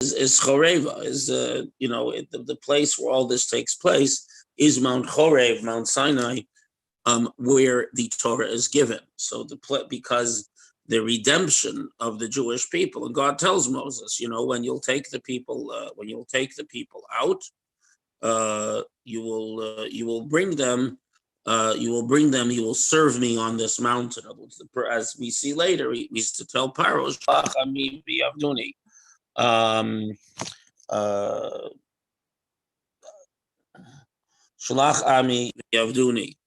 is Choreva, is the place where all this takes place is Mount Chorev, Mount Sinai, where the Torah is given. So because the redemption of the Jewish people, and God tells Moses, when you'll take the people out, you will bring them. You will serve me on this mountain. As we see later, he used to tell Paro, um, uh, Shalach Ami Yavduni,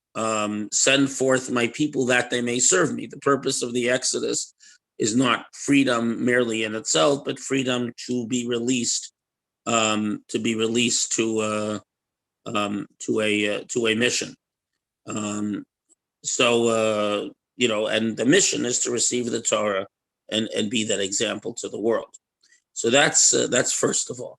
send forth my people that they may serve me. The purpose of the Exodus is not freedom merely in itself, but freedom to be released, to a mission. And the mission is to receive the Torah and be that example to the world. So that's first of all.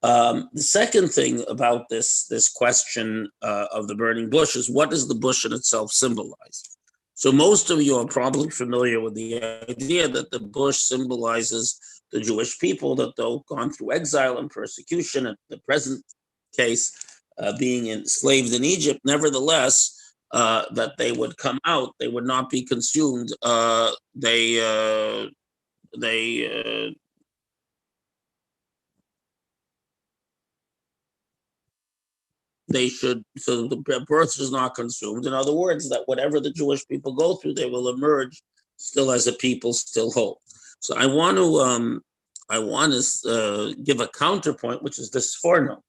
The second thing about this question of the burning bush is, what does the bush in itself symbolize? So most of you are probably familiar with the idea that the bush symbolizes the Jewish people, that they've gone through exile and persecution, in the present case being enslaved in Egypt. Nevertheless, that they would come out, they would not be consumed. So the birth is not consumed. In other words, that whatever the Jewish people go through, they will emerge still as a people, still whole. So I want to give a counterpoint, which is the Sforno.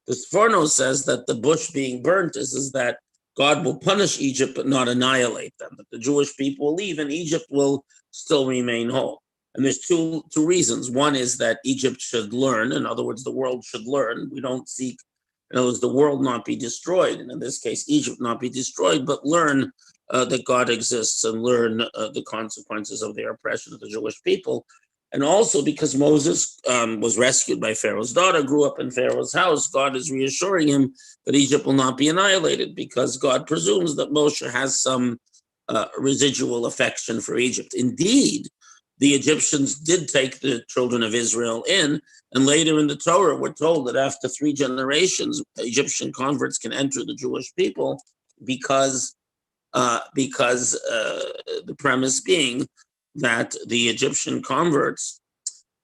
The Sforno says that the bush being burnt is that God will punish Egypt but not annihilate them. That the Jewish people will leave and Egypt will still remain whole. And there's two reasons. One is that Egypt should learn. In other words, the world should learn. We don't seek, in other words, the world not be destroyed, and in this case, Egypt not be destroyed, but learn that God exists and learn the consequences of their oppression of the Jewish people. And also because Moses was rescued by Pharaoh's daughter, grew up in Pharaoh's house, God is reassuring him that Egypt will not be annihilated, because God presumes that Moshe has some residual affection for Egypt. Indeed, the Egyptians did take the children of Israel in, and later in the Torah, we're told that after 3 generations, Egyptian converts can enter the Jewish people, because the premise being that the Egyptian converts,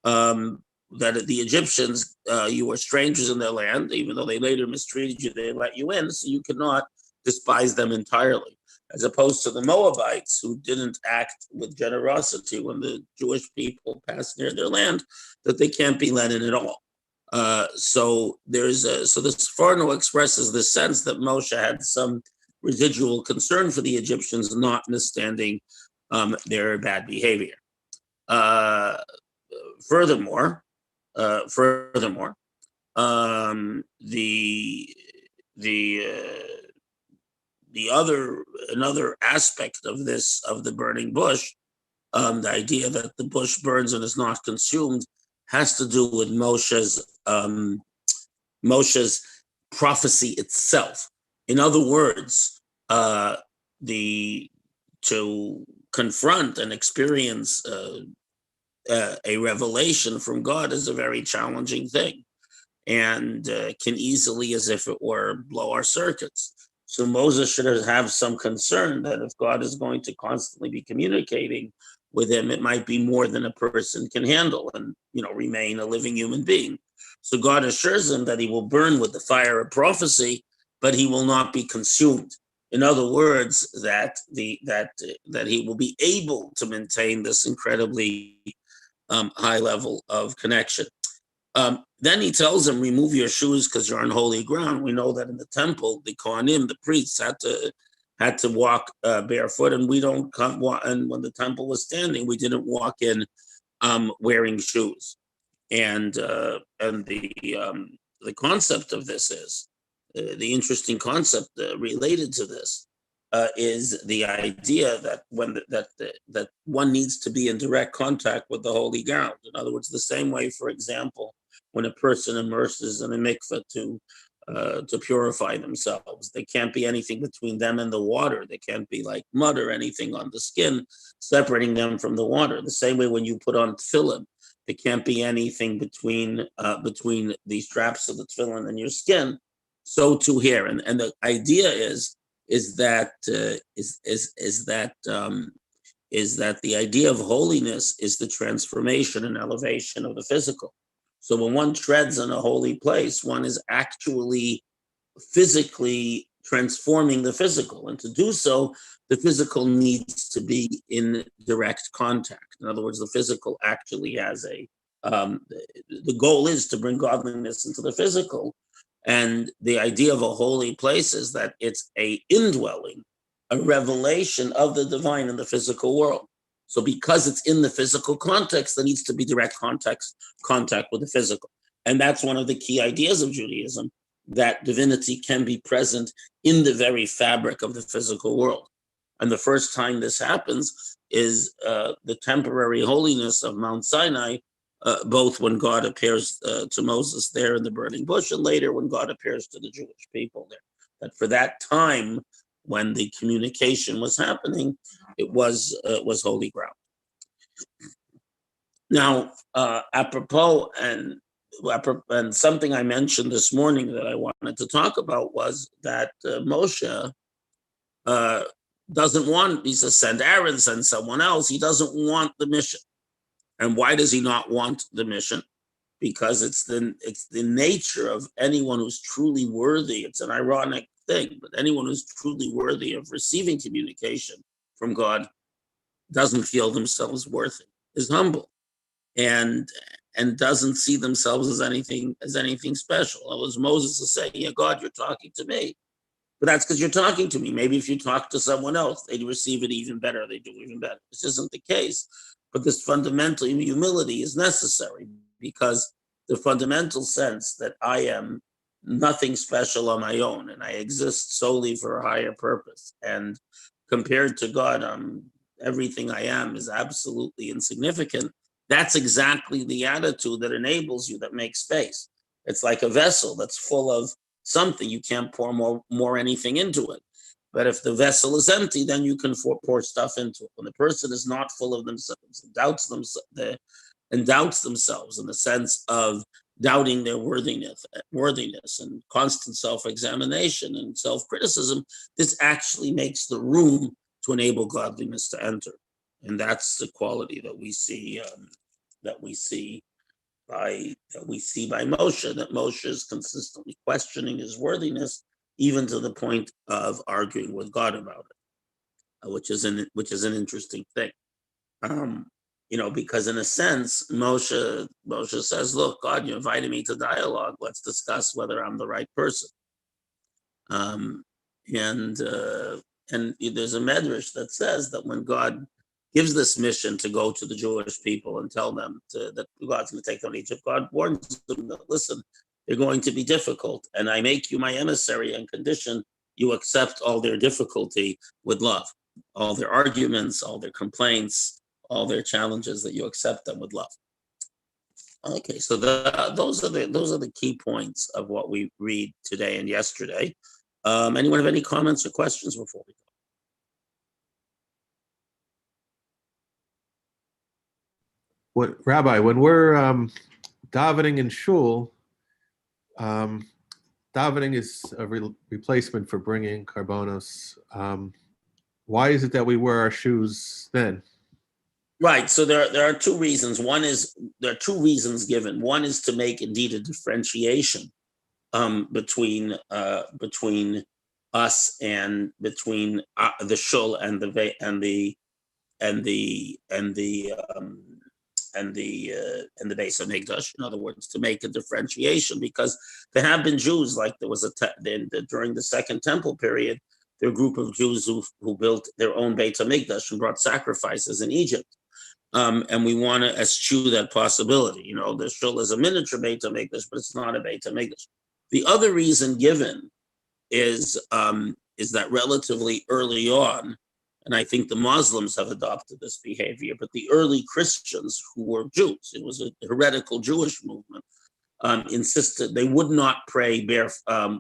that the Egyptians, you were strangers in their land, even though they later mistreated you, they let you in, so you cannot despise them entirely. As opposed to the Moabites, who didn't act with generosity when the Jewish people passed near their land, that they can't be let in at all. So the Sforno expresses the sense that Moshe had some residual concern for the Egyptians, notwithstanding their bad behavior. Furthermore, another aspect of the burning bush, the idea that the bush burns and is not consumed, has to do with Moshe's prophecy itself. In other words, to confront and experience a revelation from God is a very challenging thing, and can easily, as if it were, blow our circuits. So Moses should have some concern that if God is going to constantly be communicating with him, it might be more than a person can handle, and remain a living human being. So God assures him that he will burn with the fire of prophecy, but he will not be consumed. In other words, that he will be able to maintain this incredibly high level of connection. Then he tells him, remove your shoes because you're on holy ground. We know that in the temple, the Kohanim, the priests, had to walk barefoot, and we don't come. And when the temple was standing, we didn't walk in wearing shoes. And the concept of this is the interesting concept related to this is the idea that that one needs to be in direct contact with the holy ground. In other words, the same way, for example, when a person immerses in a mikveh to purify themselves, there can't be anything between them and the water. There can't be like mud or anything on the skin separating them from the water. The same way when you put on tefillin, There can't be anything between the straps of the tefillin and your skin. So too here, and the idea is that the idea of holiness is the transformation and elevation of the physical. So when one treads in a holy place, one is actually physically transforming the physical. And to do so, the physical needs to be in direct contact. In other words, the physical actually has the goal is to bring godliness into the physical. And the idea of a holy place is that it's a indwelling, a revelation of the divine in the physical world. So because it's in the physical context, there needs to be direct contact with the physical. And that's one of the key ideas of Judaism, that divinity can be present in the very fabric of the physical world. And the first time this happens is the temporary holiness of Mount Sinai, both when God appears to Moses there in the burning bush, and later when God appears to the Jewish people there. That for that time, when the communication was happening, it was holy ground. Now, apropos and something I mentioned this morning that I wanted to talk about was that Moshe doesn't want, he says, send Aaron, send someone else. He doesn't want the mission. And why does he not want the mission? Because it's the nature of anyone who's truly worthy. It's an ironic thing, but anyone who's truly worthy of receiving communication from God doesn't feel themselves worthy, is humble, and doesn't see themselves as anything special. It was Moses to say, yeah, God, you're talking to me. But that's because you're talking to me. Maybe if you talk to someone else, they'd receive it even better. They do even better. This isn't the case. But this fundamental humility is necessary, because the fundamental sense that I am nothing special on my own and I exist solely for a higher purpose. And compared to God, everything I am is absolutely insignificant. That's exactly the attitude that enables you, that makes space. It's like a vessel that's full of something. You can't pour more anything into it. But if the vessel is empty, then you can pour stuff into it. When the person is not full of themselves and doubts themselves in the sense of doubting their worthiness and constant self-examination and self-criticism, this actually makes the room to enable godliness to enter. And that's the quality that we see by Moshe, that Moshe is consistently questioning his worthiness, even to the point of arguing with God about it, which is an interesting thing. Because in a sense, Moshe says, "Look, God, you invited me to dialogue. Let's discuss whether I'm the right person." And there's a medrash that says that when God gives this mission to go to the Jewish people and tell them that God's going to take them to Egypt, God warns them that, listen, they're going to be difficult, and I make you my emissary on condition you accept all their difficulty with love, all their arguments, all their complaints, all their challenges, that you accept them with love. Okay, so those are the key points of what we read today and yesterday. Anyone have any comments or questions before we go? Rabbi, when we're davening in shul, davening is a replacement for bringing karbonos. Why is it that we wear our shoes then? Right. So there are two reasons. There are two reasons given. One is to make indeed a differentiation between us and between the shul and the Beis Hamikdash. In other words, to make a differentiation, because there have been Jews, like there was during the Second Temple period, there were a group of Jews who built their own Beit Hamikdash and brought sacrifices in Egypt. And we want to eschew that possibility. The shul is a miniature Beit Hamikdash, but it's not a Beit Hamikdash. The other reason given is that relatively early on, and I think the Muslims have adopted this behavior, but the early Christians who were Jews, it was a heretical Jewish movement, insisted they would not pray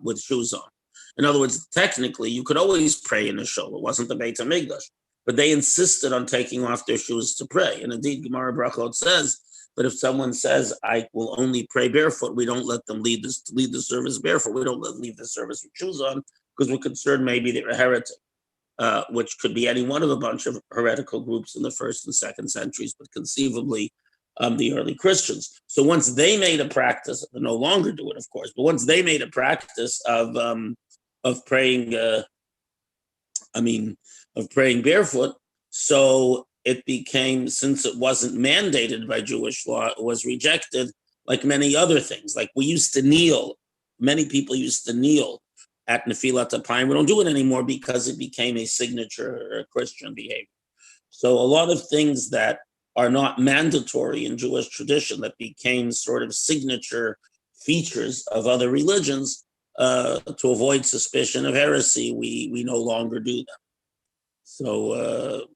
with shoes on. In other words, technically, you could always pray in a shul. It wasn't the Beit Hamikdash, but they insisted on taking off their shoes to pray. And indeed, Gemara Brachot says But if someone says, I will only pray barefoot, we don't let them lead the service barefoot. We don't let them leave the service with shoes on because we're concerned maybe they're a heretic, which could be any one of a bunch of heretical groups in the 1st and 2nd centuries, but conceivably the early Christians. So once they made a practice, they no longer do it, of course, but once they made a practice of praying, of praying barefoot, so it became, since it wasn't mandated by Jewish law, it was rejected like many other things. Like we used to kneel, many people used to kneel at Nefilat Apayim. We don't do it anymore because it became a signature Christian behavior. So a lot of things that are not mandatory in Jewish tradition that became sort of signature features of other religions, to avoid suspicion of heresy, we no longer do them. So,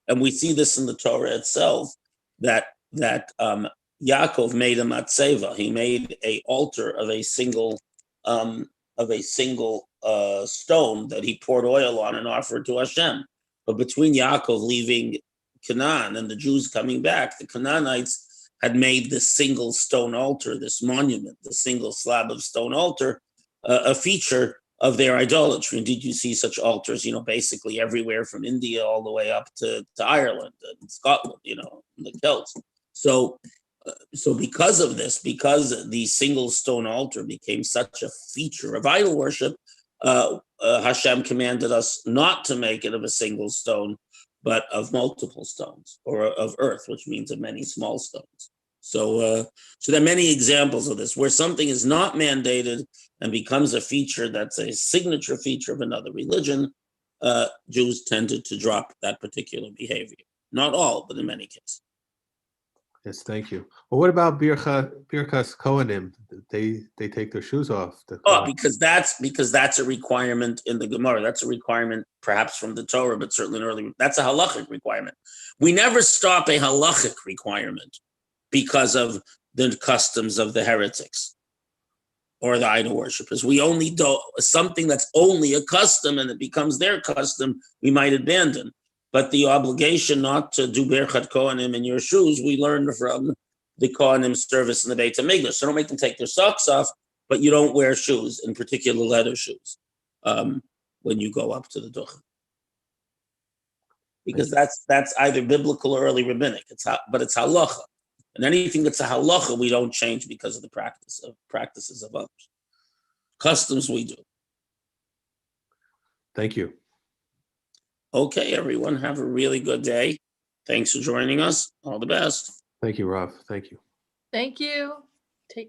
and we see this in the Torah itself, that Yaakov made a matzeva. He made a altar of a single stone that he poured oil on and offered to Hashem. But between Yaakov leaving Canaan and the Jews coming back, the Canaanites had made this single stone altar, this monument, the single slab of stone altar, a feature of their idolatry. Indeed, you see such altars, basically everywhere from India all the way up to Ireland and Scotland, and the Celts. So because of this, because the single stone altar became such a feature of idol worship, Hashem commanded us not to make it of a single stone, but of multiple stones, or of earth, which means of many small stones. So there are many examples of this, where something is not mandated and becomes a feature that's a signature feature of another religion. Jews tended to drop that particular behavior. Not all, but in many cases. Yes, thank you. Well, what about Birkas Kohanim? They take their shoes off. Because that's a requirement in the Gemara. That's a requirement perhaps from the Torah, but certainly an early. That's a halachic requirement. We never stop a halachic requirement because of the customs of the heretics or the idol worshippers. We only do something that's only a custom and it becomes their custom, we might abandon. But the obligation not to do Birkat Kohanim in your shoes, we learned from the Kohanim service in the Beit HaMikdash. So don't make them take their socks off, but you don't wear shoes, in particular leather shoes, when you go up to the Duchen. Because that's either biblical or early rabbinic. But it's halacha. And anything that's a halacha, we don't change because of the practices of others. Customs we do. Thank you. Okay, everyone, have a really good day. Thanks for joining us. All the best. Thank you, Rav. Thank you. Thank you.